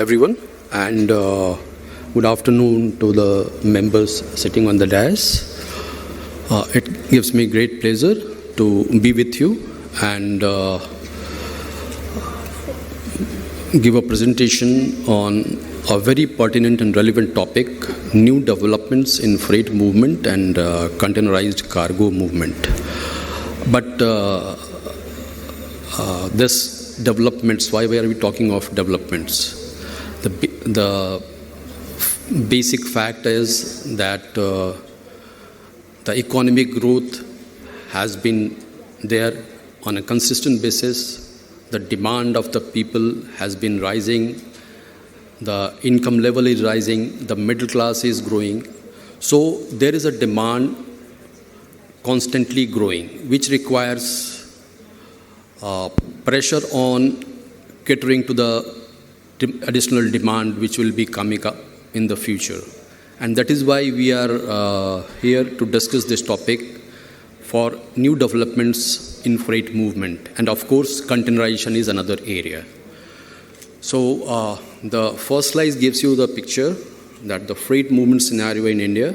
everyone, and good afternoon to the members sitting on the dais. It gives me great pleasure to be with you and give a presentation on a very pertinent and relevant topic, new developments in freight movement and containerized cargo movement. But this developments, why are we talking of developments? The basic fact is that the economic growth has been there on a consistent basis. The demand of the people has been rising. The income level is rising. The middle class is growing. So there is a demand constantly growing, which requires pressure on catering to the additional demand which will be coming up in the future. And that is why we are here to discuss this topic for new developments in freight movement. And of course, containerization is another area. So the first slide gives you the picture that the freight movement scenario in India.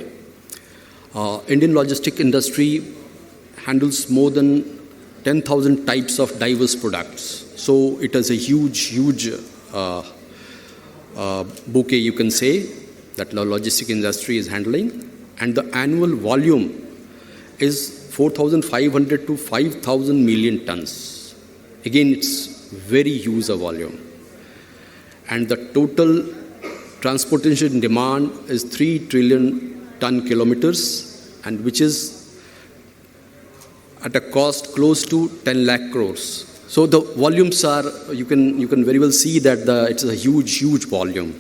Indian logistic industry handles more than 10,000 types of diverse products. So it is a huge bouquet, you can say, that the logistic industry is handling. And the annual volume is 4,500 to 5,000 million tons. Again, it's very huge a volume. And the total transportation demand is 3 trillion ton kilometers, and which is at a cost close to 10 lakh crores. So the volumes are, you can very well see that it's a huge volume.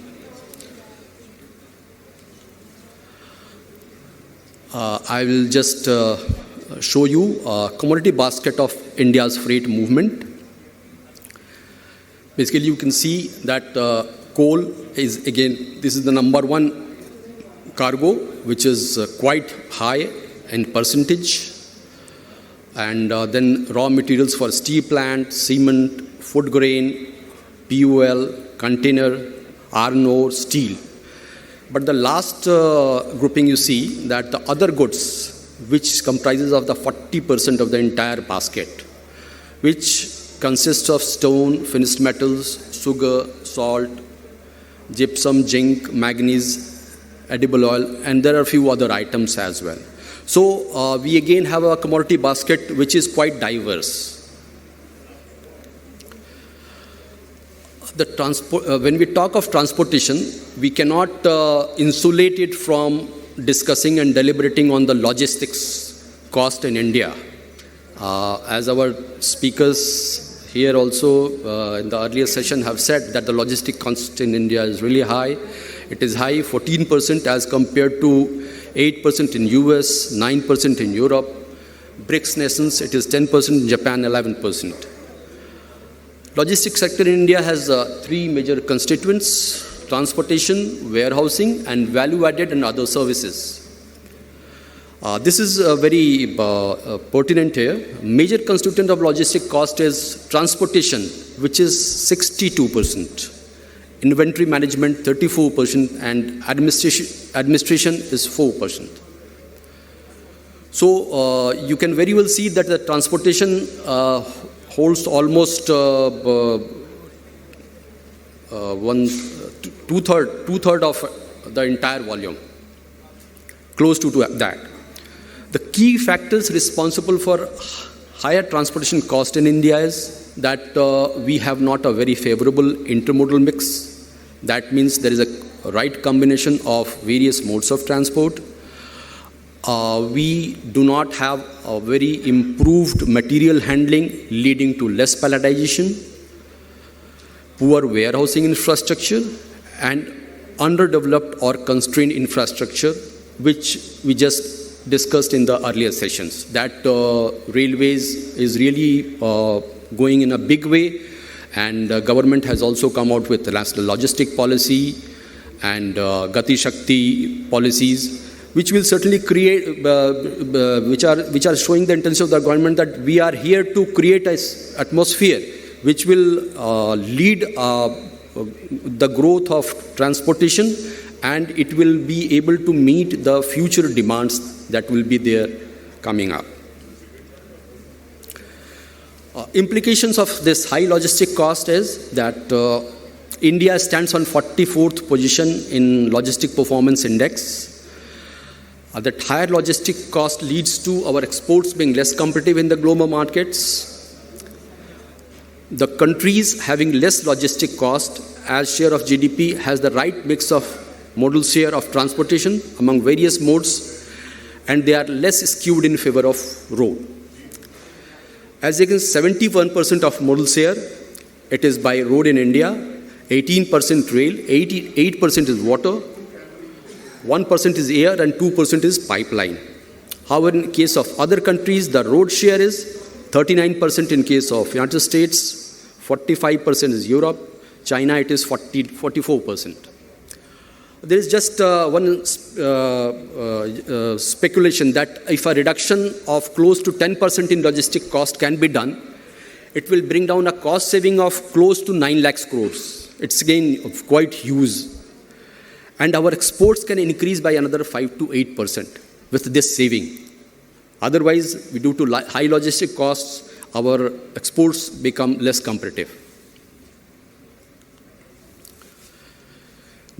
I will just show you a commodity basket of India's freight movement. Basically, you can see that coal is, again, this is the number one cargo, which is quite high in percentage. And then raw materials for steel plant, cement, food grain, POL, container, iron ore, steel. But the last grouping you see that the other goods, which comprises of the 40% of the entire basket, which consists of stone, finished metals, sugar, salt, gypsum, zinc, manganese, edible oil, and there are a few other items as well. So we again have a commodity basket which is quite diverse. When we talk of transportation, we cannot insulate it from discussing and deliberating on the logistics cost in India. As our speakers here also in the earlier session have said that the logistic cost in India is really high. It is high, 14% as compared to 8% in US, 9% in Europe. BRICS nations, it is 10% in Japan, 11%. Logistics sector in India has three major constituents: transportation, warehousing, and value-added and other services. This is very pertinent here. Major constituent of logistic cost is transportation, which is 62%. Inventory management, 34%, and administration is 4%. So you can very well see that the transportation holds almost two-third of the entire volume, close to that. The key factors responsible for higher transportation cost in India is that we have not a very favorable intermodal mix. That means there is a right combination of various modes of transport. We do not have a very improved material handling, leading to less palletization, poor warehousing infrastructure, and underdeveloped or constrained infrastructure, which we just discussed in the earlier sessions. That railways is really going in a big way, and government has also come out with the national logistic policy and Gati Shakti policies, which will certainly create, which are showing the intention of the government that we are here to create an atmosphere which will lead the growth of transportation, and it will be able to meet the future demands that will be there coming up. Implications of this high logistic cost is that India stands on 44th position in Logistic Performance Index. That higher logistic cost leads to our exports being less competitive in the global markets. The countries having less logistic cost as share of GDP has the right mix of modal share of transportation among various modes, and they are less skewed in favor of road. As against 71% of modal share, it is by road in India, 18% rail, 88% is water, 1% is air, and 2% is pipeline. However, in case of other countries, the road share is 39% in case of United States, 45% is Europe, China it is 44%. There is just one speculation that if a reduction of close to 10% in logistic cost can be done, it will bring down a cost saving of close to 9 lakhs crores. It's again quite huge. And our exports can increase by another 5 to 8% with this saving. Otherwise, due to high logistic costs, our exports become less competitive.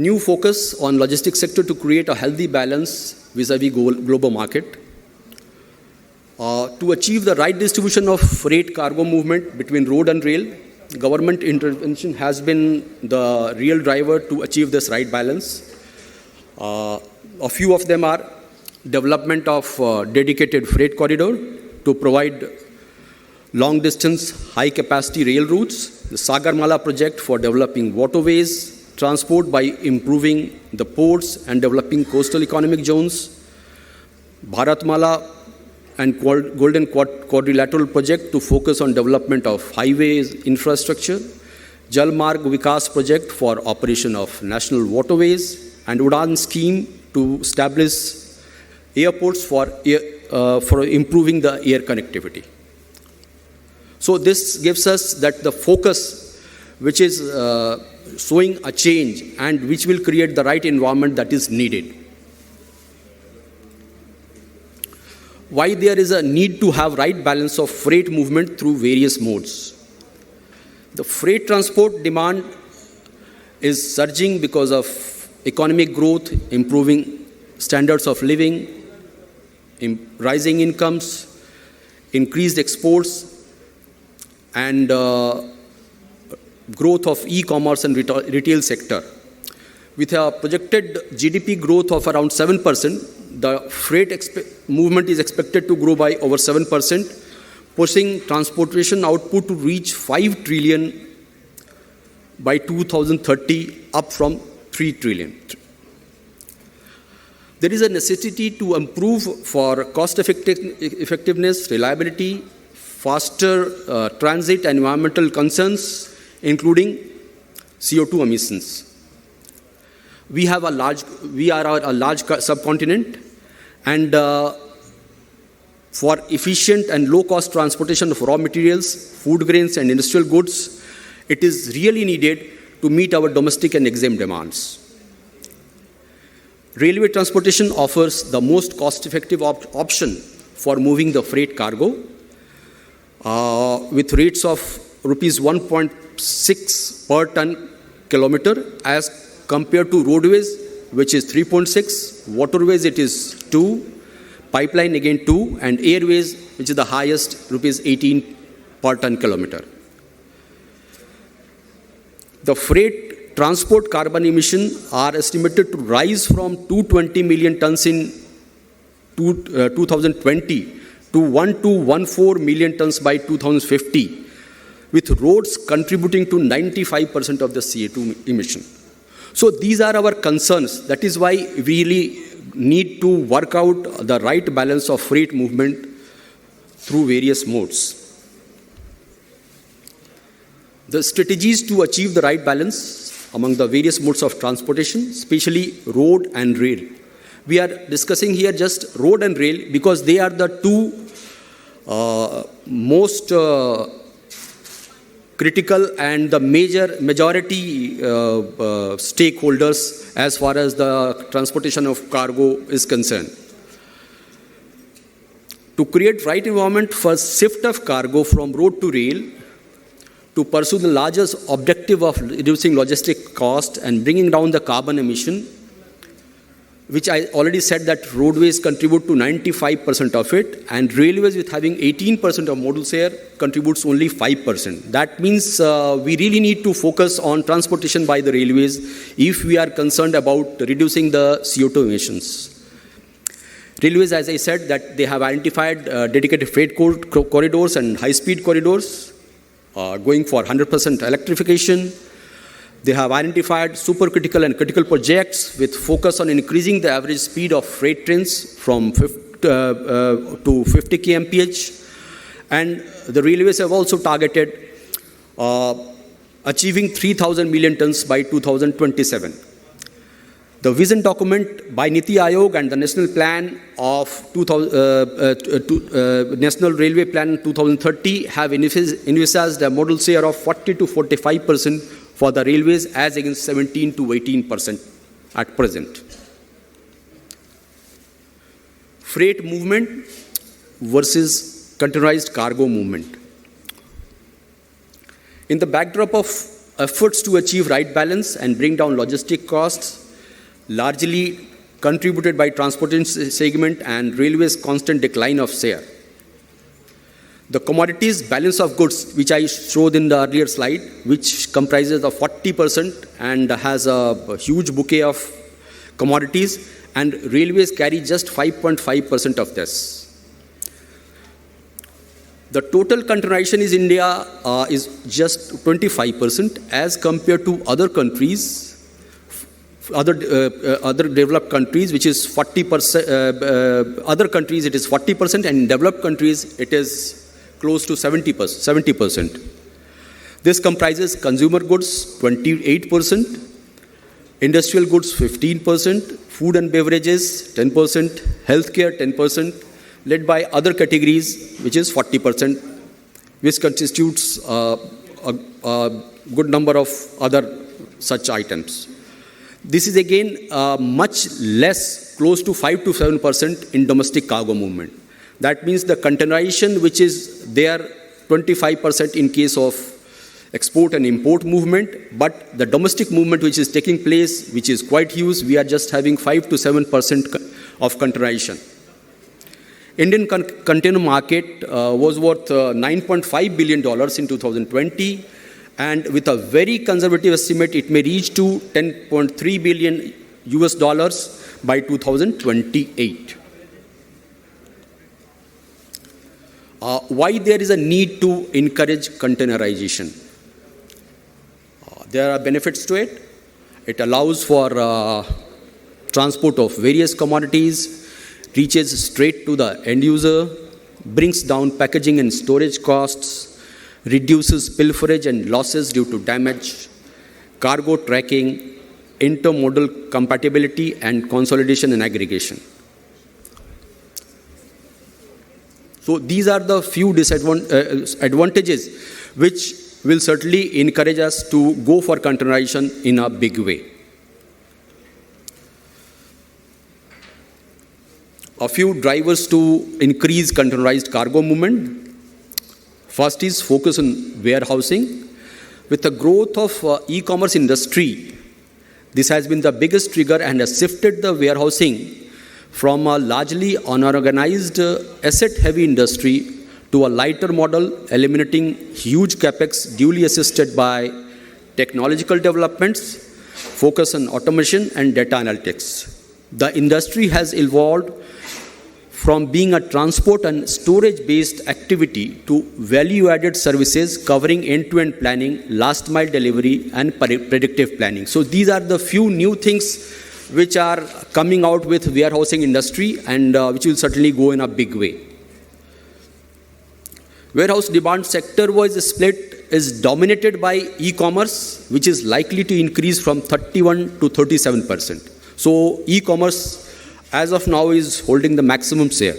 New focus on logistics sector to create a healthy balance vis-a-vis global market. To achieve the right distribution of freight cargo movement between road and rail, government intervention has been the real driver to achieve this right balance. A few of them are development of dedicated freight corridor to provide long-distance, high-capacity rail routes, the Sagarmala project for developing waterways, transport by improving the ports and developing coastal economic zones, Bharatmala and Golden Quadrilateral project to focus on development of highways infrastructure, Jal Marg Vikas project for operation of national waterways, and Udan scheme to establish airports for improving the air connectivity. So this gives us that the focus which is showing a change and which will create the right environment that is needed. Why there is a need to have right balance of freight movement through various modes. The freight transport demand is surging because of economic growth, improving standards of living, rising incomes, increased exports, and growth of e-commerce and retail sector. With a projected GDP growth of around 7%, the freight movement is expected to grow by over 7%, pushing transportation output to reach 5 trillion by 2030, up from 3 trillion. There is a necessity to improve for cost effectiveness, reliability, faster transit, and environmental concerns, including CO2 emissions. We are a large subcontinent, and for efficient and low-cost transportation of raw materials, food grains, and industrial goods, it is really needed to meet our domestic and exempt demands. Railway transportation offers the most cost-effective option for moving the freight cargo, with rates of rupees 1.6 per ton kilometer as compared to roadways, which is 3.6, waterways it is 2, pipeline again 2, and airways, which is the highest, rupees 18 per ton kilometer. The freight transport carbon emission are estimated to rise from 220 million tons in 2020 to 1214 million tons by 2050, with roads contributing to 95% of the CO2 emission. So these are our concerns. That is why we really need to work out the right balance of freight movement through various modes. The strategies to achieve the right balance among the various modes of transportation, especially road and rail. We are discussing here just road and rail because they are the two most critical and the majority stakeholders as far as the transportation of cargo is concerned. To create right environment for shift of cargo from road to rail, to pursue the largest objective of reducing logistic cost and bringing down the carbon emission, which I already said that roadways contribute to 95% of it, and railways with having 18% of modal share contributes only 5%. That means we really need to focus on transportation by the railways if we are concerned about reducing the CO2 emissions. Railways, as I said, that they have identified dedicated freight corridors and high-speed corridors, going for 100% electrification. They have identified supercritical and critical projects with focus on increasing the average speed of freight trains from 50 kmph. And the railways have also targeted achieving 3,000 million tons by 2027. The vision document by Niti Aayog and the National Plan of National Railway Plan 2030 have envisaged a modal share of 40 to 45% for the railways as against 17 to 18% at present. Freight movement versus containerized cargo movement. In the backdrop of efforts to achieve right balance and bring down logistic costs, largely contributed by transportation segment and railways' constant decline of share. The commodities balance of goods, which I showed in the earlier slide, which comprises of 40% and has a huge bouquet of commodities, and railways carry just 5.5% of this. The total containerization in India is just 25% as compared to other countries, other developed countries, which is 40%. Other countries it is 40%, and in developed countries it is close to 70%. This comprises consumer goods 28%, industrial goods 15%, food and beverages 10%, healthcare 10%, led by other categories, which is 40%, which constitutes a good number of other such items. This is again much less, close to 5 to 7% in domestic cargo movement. That means the containerization, which is there 25% in case of export and import movement, but the domestic movement which is taking place, which is quite huge, we are just having 5 to 7% of containerization. Indian container market was worth $9.5 billion in 2020, and with a very conservative estimate, it may reach to $10.3 billion by 2028. Why there is a need to encourage containerization? There are benefits to it. It allows for transport of various commodities, reaches straight to the end user, brings down packaging and storage costs, reduces pilferage and losses due to damage, cargo tracking, intermodal compatibility, and consolidation and aggregation. So these are the few advantages which will certainly encourage us to go for containerization in a big way. A few drivers to increase containerized cargo movement. First is focus on warehousing. With the growth of e-commerce industry, this has been the biggest trigger and has shifted the warehousing from a largely unorganized asset-heavy industry to a lighter model, eliminating huge capex duly assisted by technological developments, focus on automation and data analytics. The industry has evolved from being a transport and storage-based activity to value-added services covering end-to-end planning, last-mile delivery, and predictive planning. So these are the few new things which are coming out with warehousing industry and which will certainly go in a big way. Warehouse demand sector-wise split is dominated by e-commerce, which is likely to increase from 31 to 37%. So e-commerce, as of now, is holding the maximum share.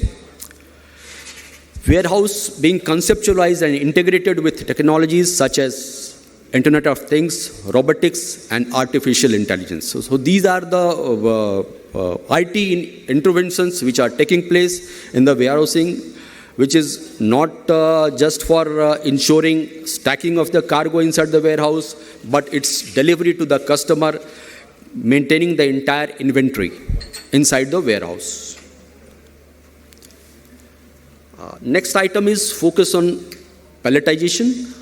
Warehouse being conceptualized and integrated with technologies such as Internet of Things, robotics, and artificial intelligence. So these are the IT interventions which are taking place in the warehousing, which is not just for ensuring stacking of the cargo inside the warehouse, but its delivery to the customer, maintaining the entire inventory inside the warehouse. Next item is focus on palletization.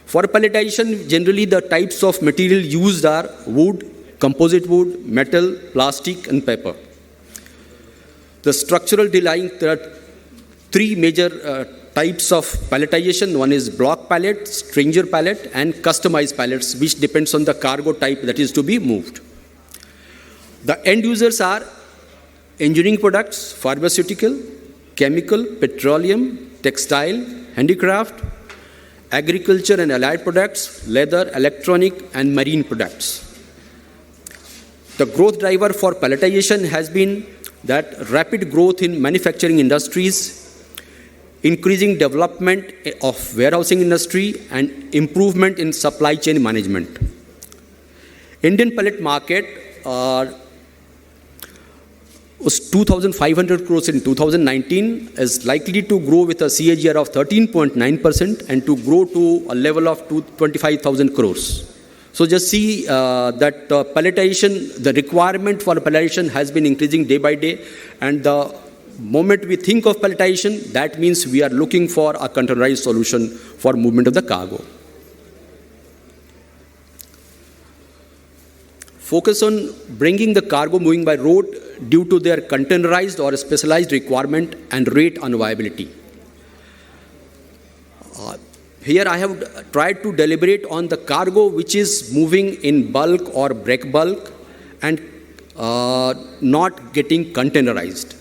For palletization, generally the types of material used are wood, composite wood, metal, plastic, and paper. The structural design, there are three major types of palletization. One is block pallet, stranger pallet, and customized pallets, which depends on the cargo type that is to be moved. The end users are engineering products, pharmaceutical, chemical, petroleum, textile, handicraft, agriculture and allied products, leather, electronic, and marine products. The growth driver for palletization has been that rapid growth in manufacturing industries, increasing development of warehousing industry, and improvement in supply chain management. Indian pallet market was 2,500 crores in 2019, is likely to grow with a CAGR of 13.9% and to grow to a level of 25,000 crores. So just see that palletization, the requirement for palletization has been increasing day by day, and the moment we think of palletization, that means we are looking for a containerized solution for movement of the cargo. Focus on bringing the cargo moving by road due to their containerized or specialized requirement and rate unviability. Here I have tried to deliberate on the cargo which is moving in bulk or break bulk and not getting containerized.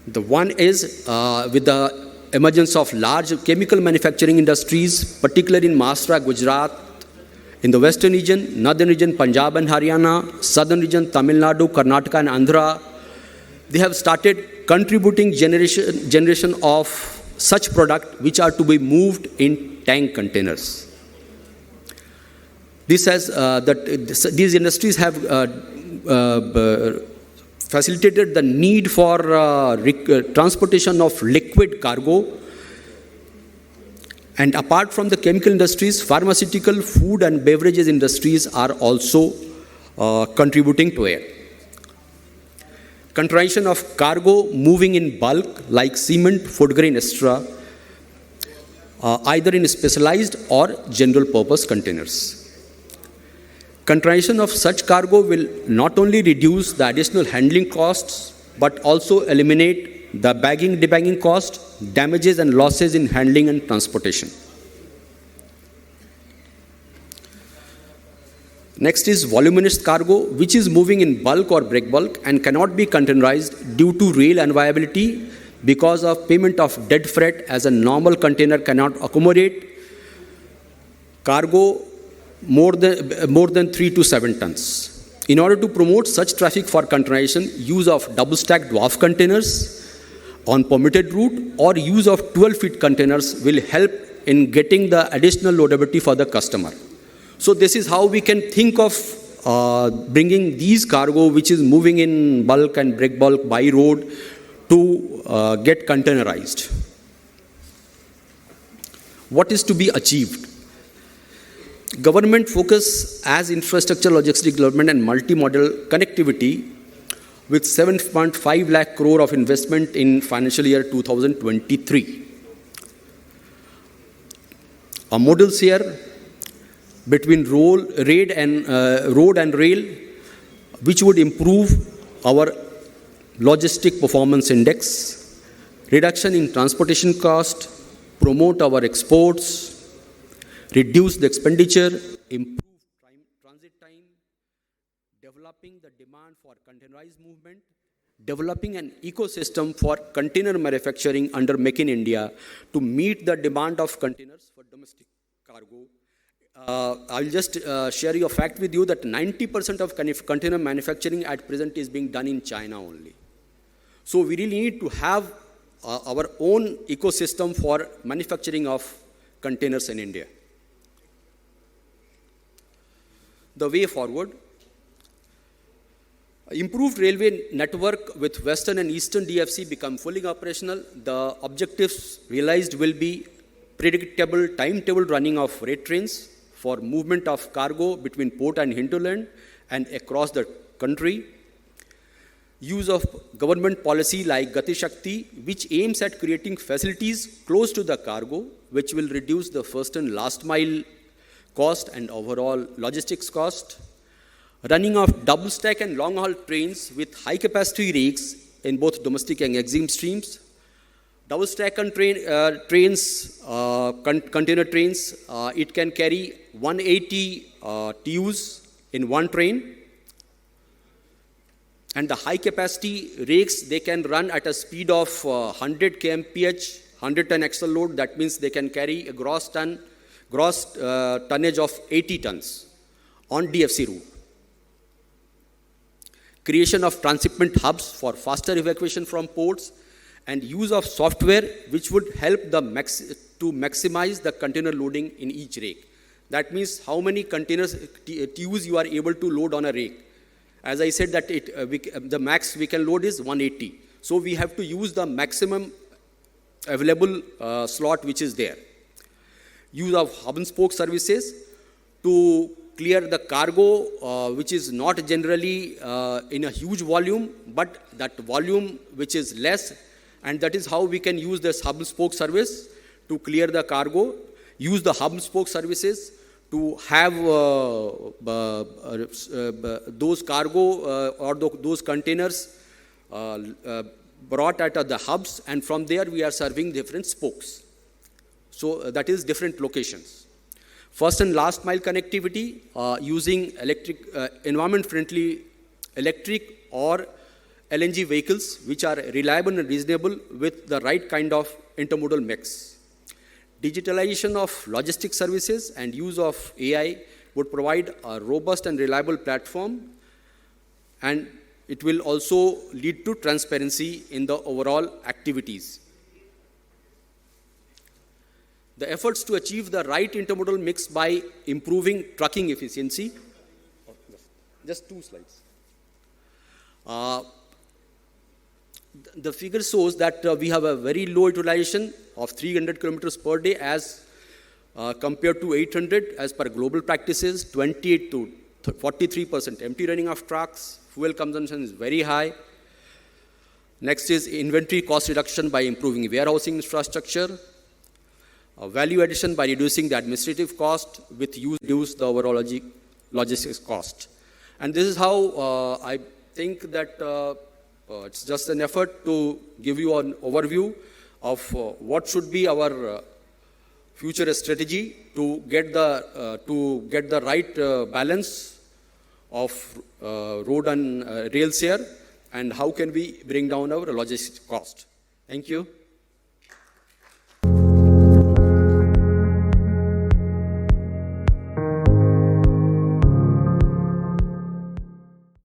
The one is with the emergence of large chemical manufacturing industries, particularly in Maharashtra, Gujarat, in the western region, northern region, Punjab and Haryana, southern region, Tamil Nadu, Karnataka and Andhra, they have started contributing generation of such product which are to be moved in tank containers. This has these industries have facilitated the need for transportation of liquid cargo. And apart from the chemical industries, pharmaceutical, food and beverages industries are also contributing to it. Containerization of cargo moving in bulk like cement, food grain, etc., either in specialized or general purpose containers. Containerization of such cargo will not only reduce the additional handling costs, but also eliminate the bagging, debagging cost, damages and losses in handling and transportation. Next is voluminous cargo, which is moving in bulk or break bulk and cannot be containerized due to rail unviability because of payment of dead freight, as a normal container cannot accommodate cargo more than 3 to 7 tons. In order to promote such traffic for containerization, use of double-stacked dwarf containers on permitted route or use of 12-feet containers will help in getting the additional loadability for the customer. So this is how we can think of bringing these cargo which is moving in bulk and break bulk by road to get containerized. What is to be achieved? Government focus as infrastructure, logistics development and multimodal connectivity with 7.5 lakh crore of investment in financial year 2023. Our models here between road and rail, which would improve our logistic performance index, reduction in transportation cost, promote our exports, reduce the expenditure, improve transit time, developing the demand for containerized movement, developing an ecosystem for container manufacturing under Make in India to meet the demand of containers for domestic cargo. I will just share you a fact with you that 90% of container manufacturing at present is being done in China only. So we really need to have our own ecosystem for manufacturing of containers in India. The way forward: improved railway network with Western and Eastern DFC become fully operational. The objectives realized will be predictable timetable running of freight trains for movement of cargo between port and hinterland and across the country. Use of government policy like Gati Shakti, which aims at creating facilities close to the cargo, which will reduce the first and last mile cost and overall logistics cost. Running of double stack and long haul trains with high capacity rakes in both domestic and exim streams. Double stack and container trains, it can carry 180 TEUs in one train. And the high capacity rakes, they can run at a speed of 100 kmph, 100 ton axle load. That means they can carry a gross tonnage of 80 tons on DFC route. Creation of transshipment hubs for faster evacuation from ports, and use of software which would help to maximize the container loading in each rake. That means how many containers, TEUs you are able to load on a rake. As I said that the max we can load is 180. So we have to use the maximum available slot which is there. Use of hub and spoke services to clear the cargo which is not generally in a huge volume, but that volume which is less, and that is how we can use this hub and spoke service to clear the cargo. Use the hub and spoke services to have those cargo or those containers brought at the hubs, and from there we are serving different spokes. So that is different locations. First and last mile connectivity using environment-friendly electric or LNG vehicles which are reliable and reasonable with the right kind of intermodal mix. Digitalization of logistics services and use of AI would provide a robust and reliable platform, and it will also lead to transparency in the overall activities. The efforts to achieve the right intermodal mix by improving trucking efficiency. Just 2 slides. The figure shows that we have a very low utilization of 300 kilometers per day as compared to 800 as per global practices, 28 to 43% empty running of trucks. Fuel consumption is very high. Next is inventory cost reduction by improving warehousing infrastructure. Value addition by reducing the administrative cost with reduce the overall logistics cost. And this is how I think that it's just an effort to give you an overview of what should be our future strategy to get the right balance of road and rail share, and how can we bring down our logistics cost. Thank you.